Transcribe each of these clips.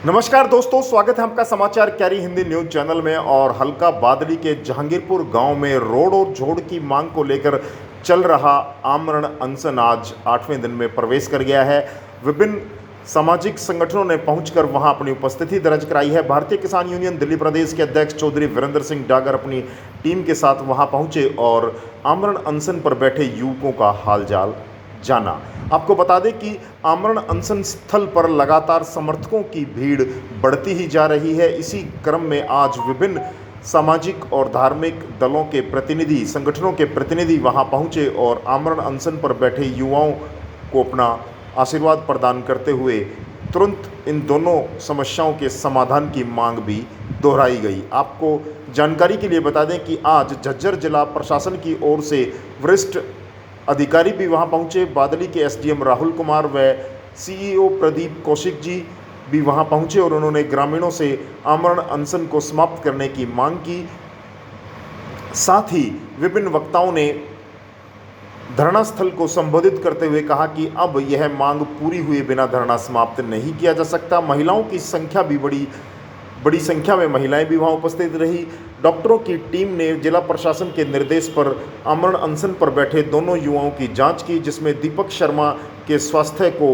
नमस्कार दोस्तों, स्वागत है आपका समाचार कैरी हिंदी न्यूज चैनल में। और हल्का बादली के जहांगीरपुर गांव में रोड और जोड़ की मांग को लेकर चल रहा आमरण अनशन आज 8वें दिन में प्रवेश कर गया है। विभिन्न सामाजिक संगठनों ने पहुंचकर वहां अपनी उपस्थिति दर्ज कराई है। भारतीय किसान यूनियन दिल्ली प्रदेश के अध्यक्ष चौधरी वीरेंद्र सिंह डागर अपनी टीम के साथ वहां पहुंचे और आमरण अनशन पर बैठे युवकों का हालचाल जाना। आपको बता दें कि आमरण अनशन स्थल पर लगातार समर्थकों की भीड़ बढ़ती ही जा रही है। इसी क्रम में आज विभिन्न सामाजिक और धार्मिक दलों के प्रतिनिधि, संगठनों के प्रतिनिधि वहां पहुंचे और आमरण अनशन पर बैठे युवाओं को अपना आशीर्वाद प्रदान करते हुए तुरंत इन दोनों समस्याओं के समाधान की मांग भी दोहराई गई। आपको जानकारी के लिए बता दें कि आज झज्जर जिला प्रशासन की ओर से वरिष्ठ अधिकारी भी वहां पहुंचे। बादली के एसडीएम राहुल कुमार व सीईओ प्रदीप कौशिक जी भी वहां पहुंचे और उन्होंने ग्रामीणों से आमरण अनशन को समाप्त करने की मांग की। साथ ही विभिन्न वक्ताओं ने धरना स्थल को संबोधित करते हुए कहा कि अब यह मांग पूरी हुए बिना धरना समाप्त नहीं किया जा सकता। महिलाओं की संख्या भी बड़ी संख्या में महिलाएं भी वहां उपस्थित रही। डॉक्टरों की टीम ने जिला प्रशासन के निर्देश पर आमरण अनशन पर बैठे दोनों युवाओं की जांच की, जिसमें दीपक शर्मा के स्वास्थ्य को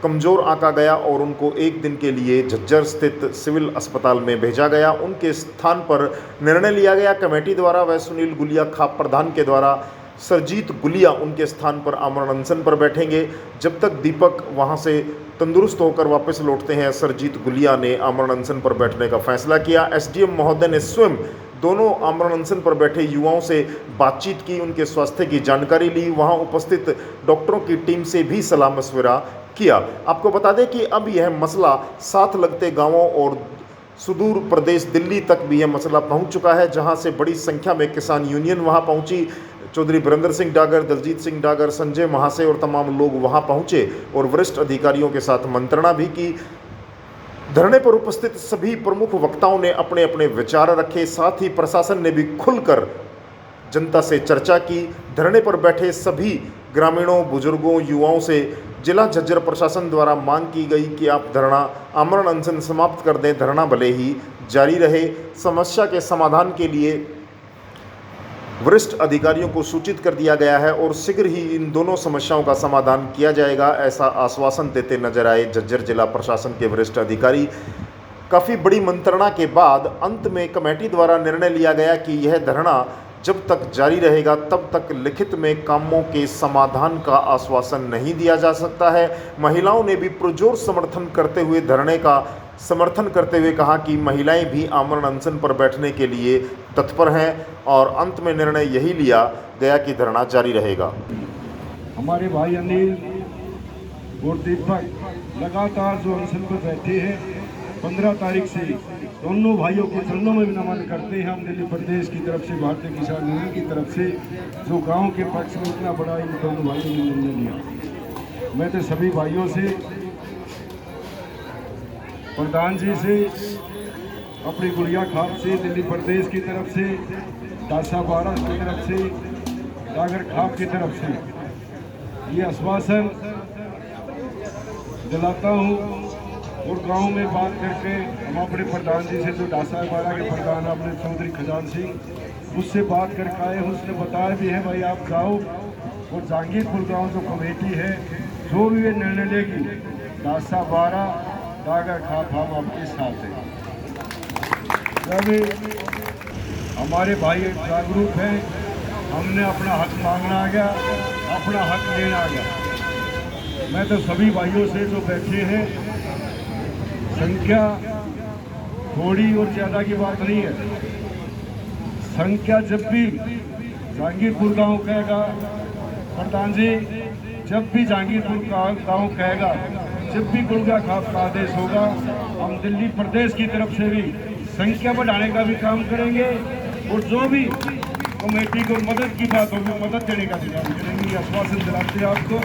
कमज़ोर आंका गया और उनको एक दिन के लिए झज्जर स्थित सिविल अस्पताल में भेजा गया। उनके स्थान पर निर्णय लिया गया कमेटी द्वारा व सुनील गुलिया खाप प्रधान के द्वारा सरजीत गुलिया उनके स्थान पर आमरण अनशन पर बैठेंगे। जब तक दीपक वहां से तंदुरुस्त होकर वापस लौटते हैं, सरजीत गुलिया ने आमरण अनशन पर बैठने का फैसला किया। एसडीएम महोदय ने स्वयं दोनों आमरण अनशन पर बैठे युवाओं से बातचीत की, उनके स्वास्थ्य की जानकारी ली, वहां उपस्थित डॉक्टरों की टीम से भी सलाह मशविरा किया। आपको बता दें कि अब यह मसला साथ लगते गांवों और सुदूर प्रदेश दिल्ली तक भी यह मसला पहुंच चुका है, जहां से बड़ी संख्या में किसान यूनियन वहां पहुंची। चौधरी वीरेंद्र सिंह डागर, दलजीत सिंह डागर, संजय महासे और तमाम लोग वहां पहुंचे और वरिष्ठ अधिकारियों के साथ मंत्रणा भी की। धरने पर उपस्थित सभी प्रमुख वक्ताओं ने अपने अपने विचार रखे। साथ ही प्रशासन ने भी खुलकर जनता से चर्चा की। धरने पर बैठे सभी ग्रामीणों, बुजुर्गों, युवाओं से जिला झज्जर प्रशासन द्वारा मांग की गई कि आप धरना आमरण अनशन समाप्त कर दें। धरना भले ही जारी रहे। समस्या के समाधान के लिए वरिष्ठ अधिकारियों को सूचित कर दिया गया है और शीघ्र ही इन दोनों समस्याओं का समाधान किया जाएगा, ऐसा आश्वासन देते नजर आए झज्जर जिला प्रशासन के वरिष्ठ अधिकारी। काफ़ी बड़ी मंत्रणा के बाद अंत में कमेटी द्वारा निर्णय लिया गया कि यह धरना जब तक जारी रहेगा तब तक लिखित में कामों के समाधान का आश्वासन नहीं दिया जा सकता है। महिलाओं ने भी पुरजोर समर्थन करते हुए धरने का समर्थन करते हुए कहा कि महिलाएं भी आमरण अनशन पर बैठने के लिए तत्पर हैं और अंत में निर्णय यही लिया गया कि धरना जारी रहेगा। हमारे भाई अनिल और दीपक लगातार जो अनशन पर बैठे हैं 15 तारीख से, दोनों भाइयों के चरणों में भी नमन करते हैं हम दिल्ली प्रदेश की तरफ से, भारतीय किसान यूनियन की तरफ से, जो गांव के पक्ष में इतना बड़ा इन दोनों भाइयों ने निर्णय लिया। मैं तो सभी भाइयों से, प्रधान जी से, अपनी गुड़िया खाप से, दिल्ली प्रदेश की तरफ से, दासा बारा की तरफ से, डागर खाप की तरफ से ये आश्वासन दिलाता हूँ और गांव में बात करके हम अपने प्रधान जी से, जो डासा बारा के प्रधान अपने चौधरी खजान सिंह, उससे बात करके आए। उसने बताया भी है भाई आप जाओ और जहांगीरपुर गांव जो कमेटी है जो भी ये निर्णय लेगी, डासा बारा डागर खाप हम आपके साथ हैं। जब हमारे भाई जागरूक हैं, हमने अपना हक मांगना आ गया, अपना हक लेना आ गया। मैं तो सभी भाइयों से जो बैठे हैं, संख्या थोड़ी और ज़्यादा की बात नहीं है। संख्या जब भी जहांगीरपुर गांव कहेगा, प्रधान जी जब भी जहांगीरपुर गांव कहेगा, जब भी गुड़िया खाप का आदेश होगा, हम दिल्ली प्रदेश की तरफ से भी संख्या बढ़ाने का भी काम करेंगे और जो भी कमेटी को मदद की बात होगी मदद देने का भी काम करेंगे। ये आश्वासन दिलाते हैं आपको।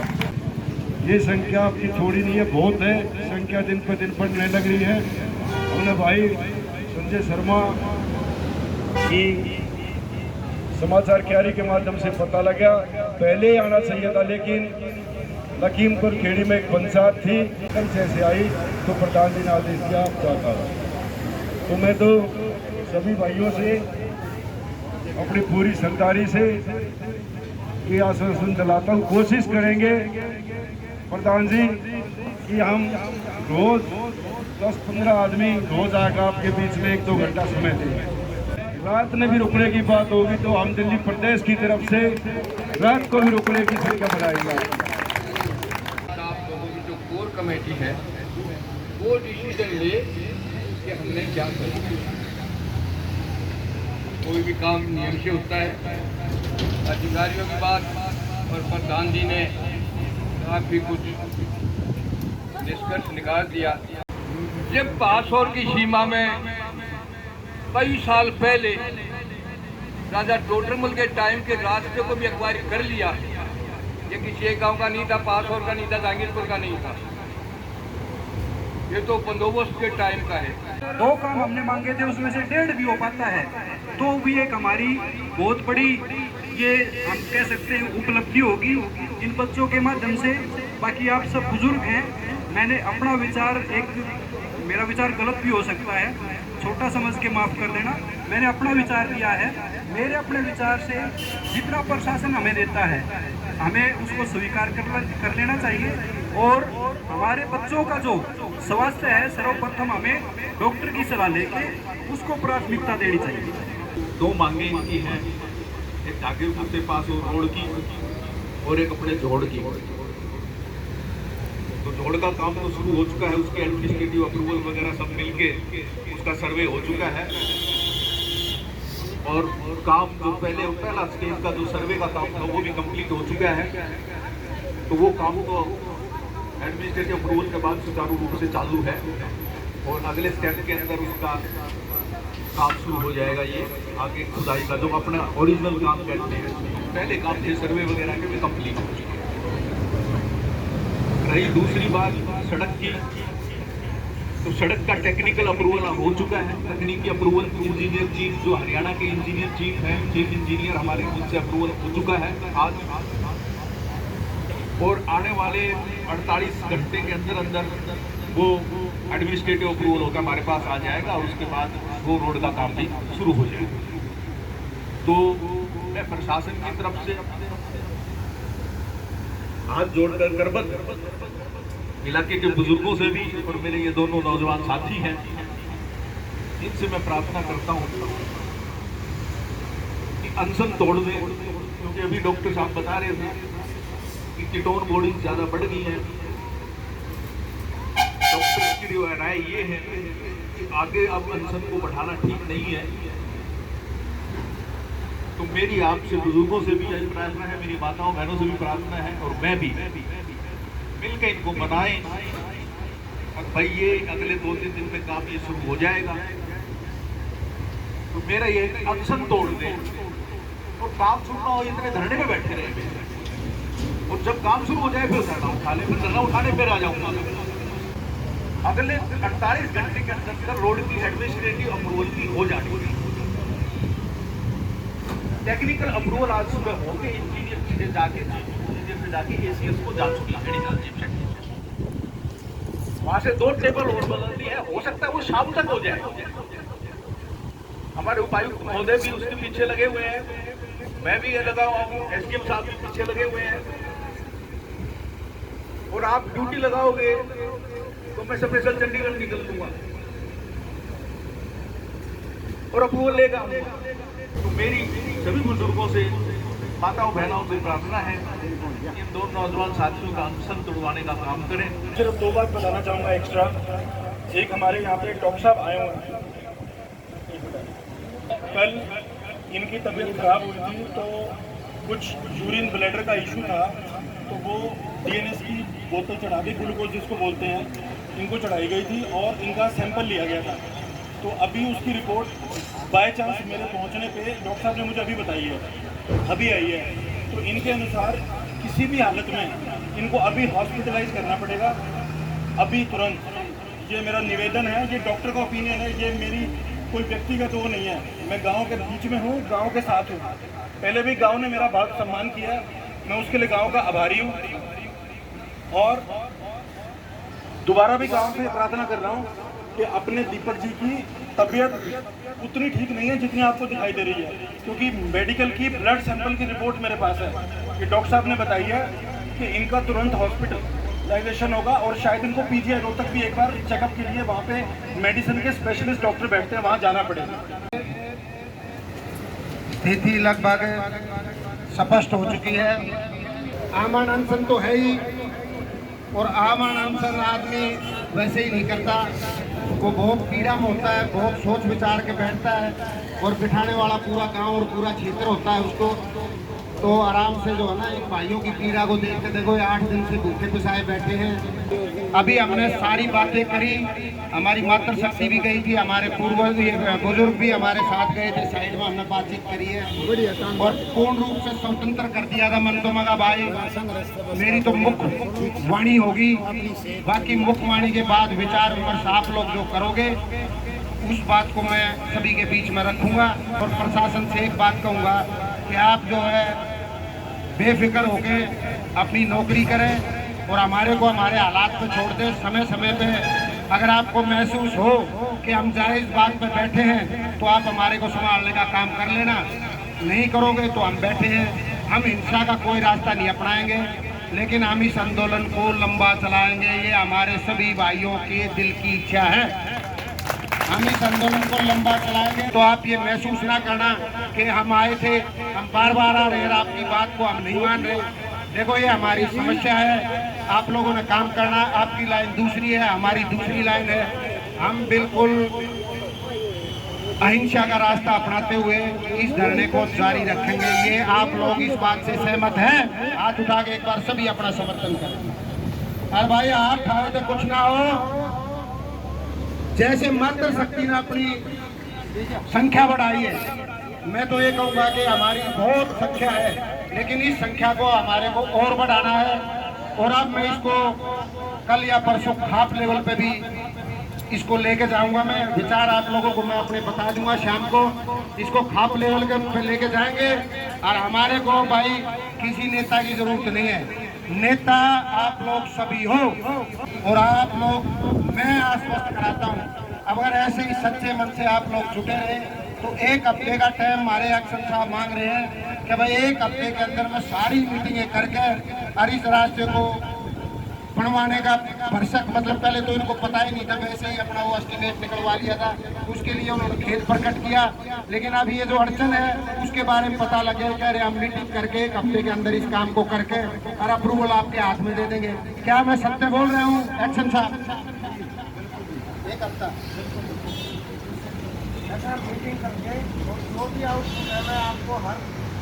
ये संख्या आपकी थोड़ी नहीं है, बहुत है। संख्या दिन पर दिन बढ़ने लग रही है। हमने भाई संजय शर्मा की समाचार क्यारी के माध्यम से पता लगा, पहले आना चाहिए था, लेकिन लखीमपुर खेड़ी में एक पंचायत थी, कल से आई तो प्रधान जी ने आदेश दिया आप जाता। तो मैं तो सभी भाइयों से अपनी पूरी सरदारी से ये आश्वासन दिलाता हूँ, कोशिश करेंगे प्रधान जी कि हम रोज 10-15 आदमी रोज आकर आपके बीच में 1-2 घंटा समय दें। रात में भी रुकने की बात होगी तो हम दिल्ली प्रदेश की तरफ से रात को भी रुकने की संख्या बढ़ाएंगे। आप लोगों की जो कोर कमेटी है वो डिसीजन ले कि हमने क्या करना। कोई भी काम नियम से होता है। अधिकारियों की बात और प्रधान जी ने काफी कुछ निष्कर्ष निकाल दिया। जब पासौर की सीमा में कई साल पहले राजा टोडरमल के टाइम के रास्ते को भी एक्वायर कर लिया। ये किसी एक गांव का नहीं था, पासौर का नहीं था, जहांगीरपुर का नहीं था, ये तो बंदोबस्त के टाइम का है। 2 काम हमने मांगे थे, उसमें से 1.5 भी हो पाता है तो भी एक हमारी बहुत बड़ी ये हम कह सकते हैं उपलब्धि होगी इन बच्चों के माध्यम से। बाकी आप सब बुजुर्ग हैं, मैंने अपना विचार मेरा विचार गलत भी हो सकता है, छोटा समझ के माफ़ कर देना। मैंने अपना विचार दिया है, मेरे अपने विचार से जितना प्रशासन हमें देता है हमें उसको स्वीकार कर लेना चाहिए। और हमारे बच्चों का जो स्वास्थ्य है सर्वप्रथम हमें डॉक्टर की सलाह लेके उसको प्राथमिकता देनी चाहिए। 2 मांगे इनकी हैं, एक जागीरपुर से पास रोड की और एक अपने जोड़ की। तो जोड़ का काम तो शुरू हो चुका है, उसके एडमिनिस्ट्रेटिव अप्रूवल वगैरह सब मिलके उसका सर्वे हो चुका है। और काम जो पहला स्टेज का जो सर्वे का काम था वो भी कंप्लीट हो चुका है। तो वो काम तो एडमिनिस्ट्रेटिव अप्रूवल के बाद सुचारू रूप से चालू है और अगले स्टेप के अंदर उसका काम शुरू हो जाएगा। ये आगे खुदाई का जो अपना ओरिजिनल काम कहते हैं, पहले काम थे सर्वे वगैरह के भी कंप्लीट हो चुके हैं। रही दूसरी बात सड़क की, तो सड़क का टेक्निकल अप्रूवल हो चुका है। तकनीकी अप्रूवल इंजीनियर चीफ जो हरियाणा के इंजीनियर चीफ हैं, चीफ इंजीनियर हमारे उनसे अप्रूवल हो चुका है आज। और आने वाले 48 घंटे के अंदर वो एडमिनिस्ट्रेटिव अप्रूवल होकर हमारे पास आ जाएगा और उसके बाद वो रोड का काम भी शुरू हो जाएगा। तो मैं प्रशासन की तरफ से हाथ जोड़कर करबत इलाके के बुजुर्गों से भी और मेरे ये दोनों नौजवान साथी हैं, इनसे मैं प्रार्थना करता हूँ कि अनशन तोड़ दें। क्योंकि अभी डॉक्टर साहब बता रहे थे कि कीटोन बॉडी ज़्यादा बढ़ गई है। डॉक्टर की राय ये है कि आगे अब अनशन को बढ़ाना ठीक नहीं है। तो मेरी आपसे बुजुर्गों से भी यही प्रार्थना है, मेरी माताओं बहनों से भी प्रार्थना है और मैं भी मिलकर इनको बनाएं और भाई ये अगले 2-3 दिन में काम ये शुरू हो जाएगा। तो मेरा ये अनशन तोड़ दें और काम शुरू ना हो इतने धरने में बैठे रहे और जब काम शुरू हो जाए फिर धरना उठा ले, फिर धरना उठाने फिर आ जाऊंगा। अगले 48 घंटे के अंदर रोड की एडमिनिस्ट्रेटिव अप्रूवल की हो जाएगी। टेक्निकल अप्रूवल आज सुबह होंगे, इंजीनियर से जाके एसीएस को जा चुकी है मेडिकल चीफ सेक्रेटरी। वहां से 2 टेबल और बदलनी है, हो सकता है वो शाम तक हो जाए। हमारे उपायुक्त महोदय भी उसके पीछे लगे हुए हैं, मैं भी लगा हुआ हूँ, एसडीएम साहब भी पीछे लगे हुए हैं। और आप ड्यूटी लगाओगे तो मैं स्पेशल चंडीगढ़ निकल दूंगा और अप्रूवल लेगा। तो मेरी सभी बुजुर्गों से, माताओं बहनों से प्रार्थना है इन 2 नौजवान साथियों का अनशन तोड़वाने का काम करें। सिर्फ 2 बात बताना चाहूँगा एक्स्ट्रा। एक हमारे यहाँ पे डॉक्टर साहब आए हुए हैं, कल इनकी तबीयत खराब हुई थी तो कुछ यूरिन ब्लैडर का इशू था, तो वो डीएनएस की बोतल चढ़ा के, ग्लूकोज जिसको बोलते हैं, इनको चढ़ाई गई थी और इनका सैंपल लिया गया था। तो अभी उसकी रिपोर्ट बाय चांस मेरे पहुंचने पे डॉक्टर साहब ने मुझे अभी बताई है, अभी आई है। तो इनके अनुसार किसी भी हालत में इनको अभी हॉस्पिटलाइज करना पड़ेगा, अभी तुरंत। ये मेरा निवेदन है, ये डॉक्टर का ओपिनियन है, ये मेरी कोई व्यक्तिगत वो नहीं है। मैं गांव के बीच में हूँ, गांव के साथ हूँ। पहले भी गांव ने मेरा बहुत सम्मान किया, मैं उसके लिए गांव का आभारी हूँ। और दोबारा भी गांव से प्रार्थना कर रहा हूँ कि अपने दीपक जी की तबीयत उतनी ठीक नहीं है जितनी आपको दिखाई दे रही है, क्योंकि मेडिकल की ब्लड सैंपल की रिपोर्ट मेरे पास है कि डॉक्टर साहब ने बताई है कि इनका तुरंत हॉस्पिटलाइजेशन होगा और शायद इनको पीजीआई रोहतक भी एक बार चेकअप के लिए वहाँ पे मेडिसिन के स्पेशलिस्ट डॉक्टर बैठते हैं, वहाँ जाना पड़ेगा। स्थिति लगभग स्पष्ट हो चुकी है। आमरण अनशन तो है ही, और आमरण अनशन आदमी वैसे ही नहीं करता, वो बहुत पीड़ा में होता है, बहुत सोच विचार के बैठता है, और बिठाने वाला पूरा गांव और पूरा क्षेत्र होता है उसको। तो आराम से जो है ना, इन भाइयों की पीड़ा को देख के देखो, 8 दिन से भूखे पिसाए बैठे हैं। अभी हमने सारी बातें करी, हमारी मातृशक्ति भी गई थी, हमारे पूर्वज बुजुर्ग भी हमारे साथ गए थे, साइड में हमने बातचीत करी है और पूर्ण रूप से स्वतंत्र कर दिया था मन तो मगा भाई। मेरी तो मुख्य वाणी होगी, बाकी मुख्य वाणी के बाद विचार विमर्श आप लोग जो करोगे उस बात को मैं सभी के बीच में रखूंगा। और प्रशासन से एक बात कहूँगा कि आप जो है बेफिक्र होके अपनी नौकरी करें और हमारे को हमारे हालात पे छोड़ दें। समय समय पे अगर आपको महसूस हो कि हम जायज़ बात पे बैठे हैं तो आप हमारे को संभालने का काम कर लेना, नहीं करोगे तो हम बैठे हैं। हम हिंसा का कोई रास्ता नहीं अपनाएंगे, लेकिन हम इस आंदोलन को लंबा चलाएंगे, ये हमारे सभी भाइयों के दिल की इच्छा है। हम इस आंदोलन को लंबा चलाएंगे, तो आप ये महसूस ना करना कि हम आए थे, हम बार बार आ रहे हैं, आपकी बात को हम नहीं मान रहे। देखो, ये हमारी समस्या है, आप लोगों ने काम करना, आपकी लाइन दूसरी है, हमारी दूसरी लाइन है। हम बिल्कुल अहिंसा का रास्ता अपनाते हुए इस धरने को जारी रखेंगे। ये आप लोग इस बात से सहमत हैं? हाथ उठा के एक बार सभी अपना समर्थन करें। अरे भाई, हाथ उठाओ तो कुछ ना हो। जैसे मातृशक्ति ने अपनी संख्या बढ़ाई है, मैं तो ये कहूँगा कि हमारी बहुत संख्या है, लेकिन इस संख्या को हमारे को और बढ़ाना है। और अब मैं इसको कल या परसों खाप लेवल पे भी इसको लेके जाऊंगा। मैं विचार आप लोगों को मैं अपने बता दूंगा शाम को, इसको खाप लेवल के पे लेके जाएंगे। और हमारे को भाई किसी नेता की जरूरत नहीं है, नेता आप लोग सभी हो। और आप लोग, मैं आश्वस्त कराता हूँ, अगर ऐसे ही सच्चे मन से आप लोग जुटे रहे तो 1 हफ्ते का टाइम हमारे एक्शन साहब मांग रहे हैं कि भाई 1 हफ्ते के अंदर में सारी मीटिंगें करके और इस रास्ते को बनवाने का भरसक, मतलब पहले तो इनको पता ही नहीं था, वैसे ही अपना वो एस्टिमेट निकलवा लिया था, उसके लिए उन्होंने खेत प्रकट किया। लेकिन अब ये जो अड़चन है उसके बारे में पता लग गया, कह रहे हम मीटिंग करके 1 हफ्ते के अंदर इस काम को करके और अप्रूवल आपके हाथ में दे देंगे। क्या मैं सत्य बोल रहा हूँ एक्शन साहब? 1 हफ्ता मीटिंग करके जो भी आउटपुट है मैं आपको हर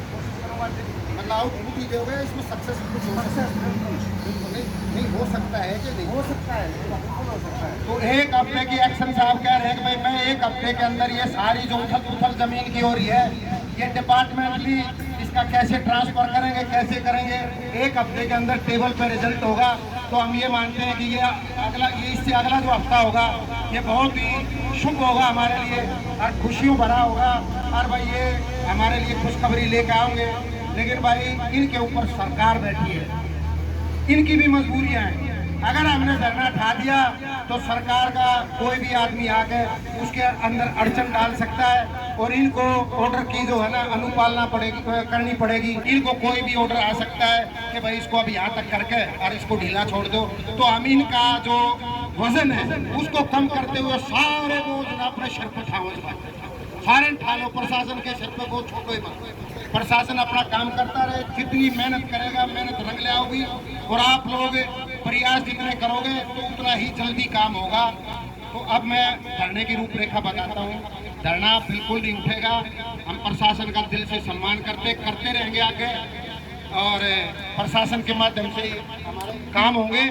कोशिश करूँगा, मतलब आउटपुट ही दोगे, इसमें सक्सेसफुल नहीं हो सकता है कि नहीं हो सकता है, हो सकता है। तो 1 हफ्ते की एक्शन साहब कह रहे हैं कि भाई मैं 1 हफ्ते के अंदर ये सारी जो उथल जमीन की हो रही है, ये डिपार्टमेंटली इसका कैसे ट्रांसफर करेंगे, कैसे करेंगे, 1 हफ्ते के अंदर टेबल पर रिजल्ट होगा। तो हम ये मानते हैं कि ये इससे अगला जो हफ्ता होगा ये बहुत ही शुभ होगा हमारे लिए और खुशियों भरा होगा। और भाई ये हमारे लिए खुशखबरी लेकर आओगे। लेकिन भाई इनके ऊपर सरकार बैठी है, इनकी भी मजबूरियां हैं। अगर हमने धरना उठा दिया तो सरकार का कोई भी आदमी आकर उसके अंदर अड़चन डाल सकता है और इनको ऑर्डर की जो है ना अनुपालना करनी पड़ेगी। इनको कोई भी ऑर्डर आ सकता है कि भाई इसको अभी यहाँ तक करके और इसको ढीला छोड़ दो। तो हम इनका जो वजन है उसको कम करते हुए सारे बोझ अपने सिर पर उठाओ, सारे उठा लो, प्रशासन के सिर पर बोझ छोड़ो ही मत। प्रशासन अपना काम करता रहे, जितनी मेहनत करेगा मेहनत रंग ले आओगी और आप लोग प्रयास जितने करोगे तो उतना ही जल्दी काम होगा। तो अब मैं धरने की रूपरेखा बताता हूँ। धरना बिल्कुल नहीं उठेगा, हम प्रशासन का दिल से सम्मान करते रहेंगे आगे और प्रशासन के माध्यम से हमारे काम होंगे।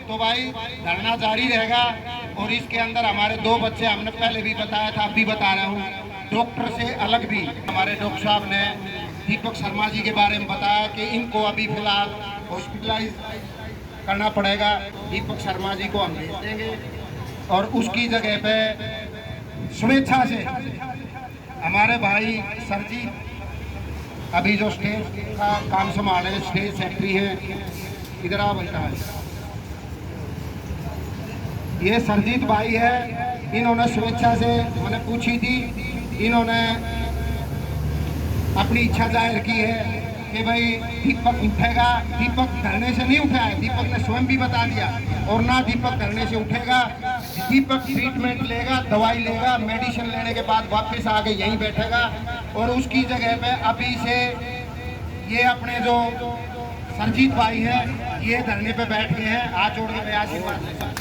तो भाई धरना जारी रहेगा। और इसके अंदर हमारे 2 बच्चे, हमने पहले भी बताया था, अब भी बता रहा हूँ, डॉक्टर से अलग भी हमारे डॉक्टर साहब ने दीपक शर्मा जी के बारे में बताया कि इनको अभी फिलहाल हॉस्पिटलाइज करना पड़ेगा। दीपक शर्मा जी को हम भेज देंगे और उसकी जगह पे स्वेच्छा से हमारे भाई सर जी अभी जो स्टेज का काम संभाले, स्टेज सेक्रेटरी हैं, इधर आ बनता है ये सरजीत भाई है, इन्होंने स्वेच्छा से मैंने पूछी थी, इन्होंने अपनी इच्छा जाहिर की है कि भाई दीपक उठेगा। दीपक धरने से नहीं उठा है, दीपक ने स्वयं भी बता दिया, और ना दीपक धरने से उठेगा। दीपक ट्रीटमेंट लेगा, दवाई लेगा, मेडिसिन लेने के बाद वापस आके यहीं बैठेगा, और उसकी जगह पे अभी से ये अपने जो सरजीत भाई है ये धरने पे बैठ गए हैं। हाथ जोड़ के आशीर्वाद ले,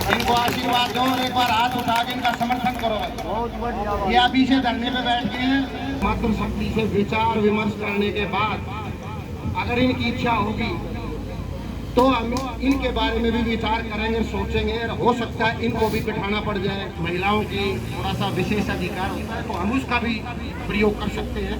इनको आशीर्वाद दो और एक बार हाथ उठा के इनका समर्थन करो। ये अभी से धरने पे बैठ गए हैं। मातृशक्ति से विचार विमर्श करने के बाद अगर इनकी इच्छा होगी तो हम इनके बारे में भी विचार करेंगे, सोचेंगे। हो सकता है इनको भी बिठाना पड़ जाए, महिलाओं की थोड़ा सा विशेष अधिकार होता है तो हम उसका भी प्रयोग कर सकते हैं।